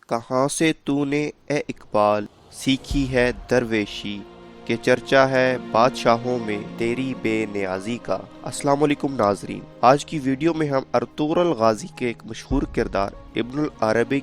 کہاں سے تو نے اے اقبال سیکھی ہے درویشی کہ چرچا ہے بادشاہوں میں تیری بے نیازی کا۔ السلام علیکم ناظرین، آج کی ویڈیو میں ہم ارطغرل غازی کے ایک مشہور کردار ابن العربی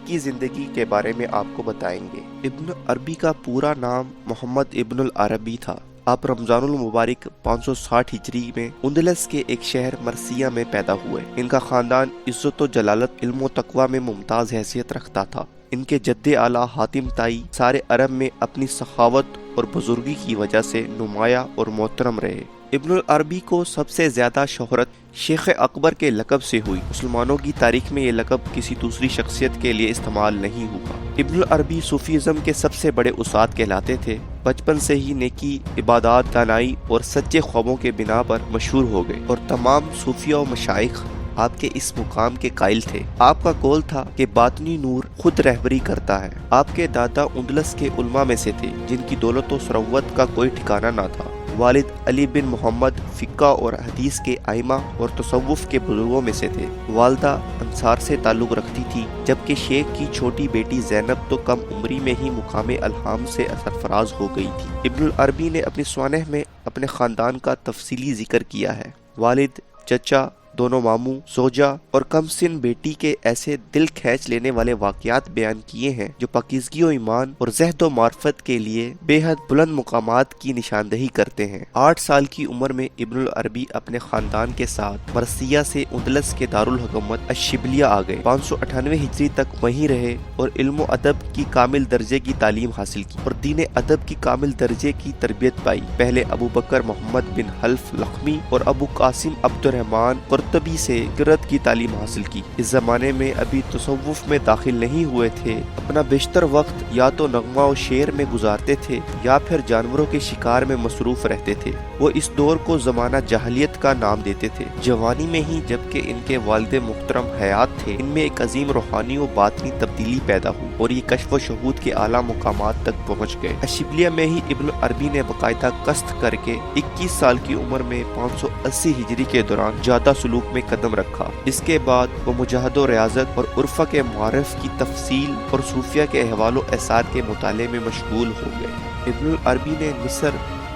کی زندگی کے بارے میں آپ کو بتائیں گے۔ ابن عربی کا پورا نام محمد ابن العربی تھا۔ آپ رمضان المبارک 560 ہجری میں اندلس کے ایک شہر مرسیہ میں پیدا ہوئے۔ ان کا خاندان عزت و جلالت، علم و تقوی میں ممتاز حیثیت رکھتا تھا۔ ان کے جد اعلیٰ حاتم طائی سارے عرب میں اپنی سخاوت اور بزرگی کی وجہ سے نمایاں اور محترم رہے۔ ابن العربی کو سب سے زیادہ شہرت شیخ اکبر کے لقب سے ہوئی۔ مسلمانوں کی تاریخ میں یہ لقب کسی دوسری شخصیت کے لیے استعمال نہیں ہوا۔ ابن العربی صوفیزم کے سب سے بڑے استاد کہلاتے تھے۔ بچپن سے ہی نیکی، عبادات، دانائی اور سچے خوابوں کے بنا پر مشہور ہو گئے اور تمام صوفیہ و مشائخ آپ کے اس مقام کے قائل تھے۔ آپ کا قول تھا کہ باطنی نور خود رہبری کرتا ہے۔ آپ کے دادا اندلس کے علماء میں سے تھے جن کی دولت و ثروت کا کوئی ٹھکانہ نہ تھا۔ والد علی بن محمد فقہ اور حدیث کے ائمہ اور تصوف کے بزرگوں میں سے تھے۔ والدہ انصار سے تعلق رکھتی تھی، جبکہ شیخ کی چھوٹی بیٹی زینب تو کم عمری میں ہی مقام الہام سے سرفراز ہو گئی تھی۔ ابن العربی نے اپنی سوانح میں اپنے خاندان کا تفصیلی ذکر کیا ہے۔ والد، چچا، دونوں ماموں، زوجہ اور کم سن بیٹی کے ایسے دل کھینچ لینے والے واقعات بیان کیے ہیں جو پاکیزگی و ایمان اور زہد و معرفت کے لیے بے حد بلند مقامات کی نشاندہی کرتے ہیں۔ 8 سال کی عمر میں ابن العربی اپنے خاندان کے ساتھ مرسیہ سے اندلس کے دارالحکومت الشبلیہ آ گئے۔ 598 ہجری تک وہیں رہے اور علم و ادب کی کامل درجے کی تعلیم حاصل کی اور دین ادب کی کامل درجے کی تربیت پائی۔ پہلے ابو بکر محمد بن حلف لخمی اور ابو قاسم عبد الرحمن قرطبی سے قرأت کی تعلیم حاصل کی۔ اس زمانے میں ابھی تصوف میں داخل نہیں ہوئے تھے۔ اپنا بیشتر وقت یا تو نغمہ و شعر میں گزارتے تھے یا پھر جانوروں کے شکار میں مصروف رہتے تھے۔ وہ اس دور کو زمانہ جاہلیت کا نام دیتے تھے۔ جوانی میں ہی جبکہ ان کے والد محترم حیات تھے، ان میں ایک عظیم روحانی و باطنی تبدیلی پیدا ہوئی اور یہ کشف و شہود کے اعلیٰ مقامات تک پہنچ گئے۔ الشبلیہ میں ہی ابن عربی نے باقاعدہ قصد کر کے 21 سال کی عمر میں 580 ہجری کے دوران جادہ سلوک میں قدم رکھا۔ اس کے بعد وہ مجاہد و ریاضت اور عرفہ کے معارف کی تفصیل اور صوفیہ کے احوال و اثار کے مطالعے میں مشغول ہو گئے۔ ابن العربی نے مصر،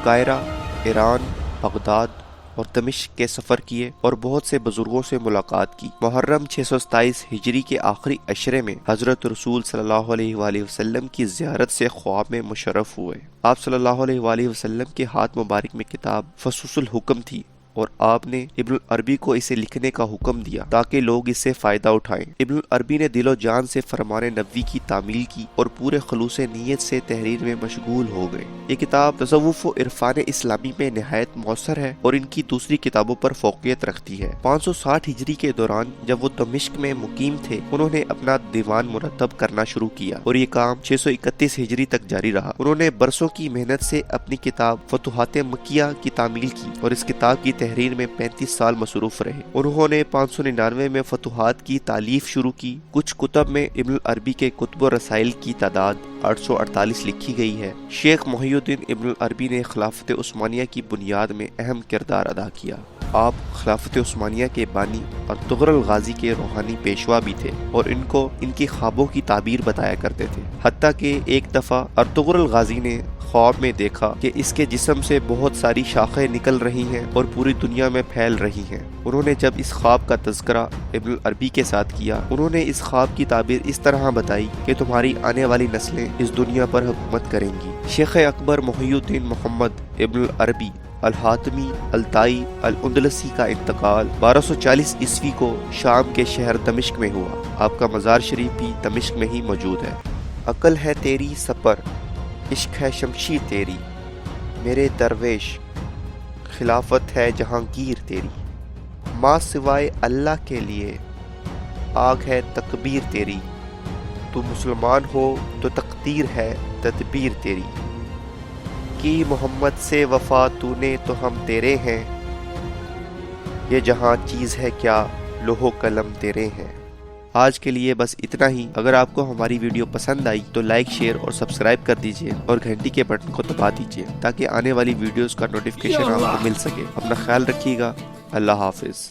قاہرہ، ایران، بغداد اور دمشق کے سفر کیے اور بہت سے بزرگوں سے ملاقات کی۔ محرم 627 ہجری کے آخری عشرے میں حضرت رسول صلی اللہ علیہ وآلہ وسلم کی زیارت سے خواب میں مشرف ہوئے۔ آپ صلی اللہ علیہ وآلہ وسلم کے ہاتھ مبارک میں کتاب فصوص الحکم تھی اور آپ نے ابن العربی کو اسے لکھنے کا حکم دیا تاکہ لوگ اس سے فائدہ اٹھائیں۔ ابن العربی نے دل و جان سے فرمان نبوی کی تعمیل کی اور پورے خلوص نیت سے تحریر میں مشغول ہو گئے۔ یہ کتاب تصوف و عرفان اسلامی میں نہایت مؤثر ہے اور ان کی دوسری کتابوں پر فوقیت رکھتی ہے۔ 560 ہجری کے دوران جب وہ دمشق میں مقیم تھے، انہوں نے اپنا دیوان مرتب کرنا شروع کیا اور یہ کام 631 ہجری تک جاری رہا۔ انہوں نے برسوں کی محنت سے اپنی کتاب فتوحات مکیہ کی تعمیل کی اور اس کتاب کی تحریر میں 35 سال مصروف رہے۔ انہوں نے 599 میں فتوحات کی تالیف شروع کی۔ کچھ کتب میں ابن العربی کے کتب و رسائل کی تعداد 848 لکھی گئی ہے۔ شیخ محی الدین ابن العربی نے خلافت عثمانیہ کی بنیاد میں اہم کردار ادا کیا۔ آپ خلافت عثمانیہ کے بانی ارطغرل غازی کے روحانی پیشوا بھی تھے اور ان کو ان کی خوابوں کی تعبیر بتایا کرتے تھے۔ حتیٰ کہ ایک دفعہ ارطغرل غازی نے خواب میں دیکھا کہ اس کے جسم سے بہت ساری شاخیں نکل رہی ہیں اور پوری دنیا میں پھیل رہی ہیں۔ انہوں نے جب اس خواب کا تذکرہ ابن العربی کے ساتھ کیا، انہوں نے اس خواب کی تعبیر اس طرح بتائی کہ تمہاری آنے والی نسلیں اس دنیا پر حکومت کریں گی۔ شیخ اکبر محی الدین محمد ابن العربی الحاتمی الطائی الاندلسی کا انتقال 1240 عیسوی کو شام کے شہر دمشق میں ہوا۔ آپ کا مزار شریف بھی دمشق میں ہی موجود ہے۔ عقل ہے تیری سپر، عشق ہے شمشیر تیری، میرے درویش خلافت ہے جہانگیر تیری، ماں سوائے اللہ کے لیے آگ ہے تکبیر تیری، تو مسلمان ہو تو تقدیر ہے تدبیر تیری، کی محمد سے وفا تو نے تو ہم تیرے ہیں، یہ جہاں چیز ہے کیا لوح و قلم تیرے ہیں۔ آج کے لیے بس اتنا ہی۔ اگر آپ کو ہماری ویڈیو پسند آئی تو لائک، شیئر اور سبسکرائب کر دیجئے اور گھنٹی کے بٹن کو دبا دیجئے تاکہ آنے والی ویڈیوز کا نوٹیفیکیشن آپ کو مل سکے۔ اپنا خیال رکھیے گا۔ اللہ حافظ۔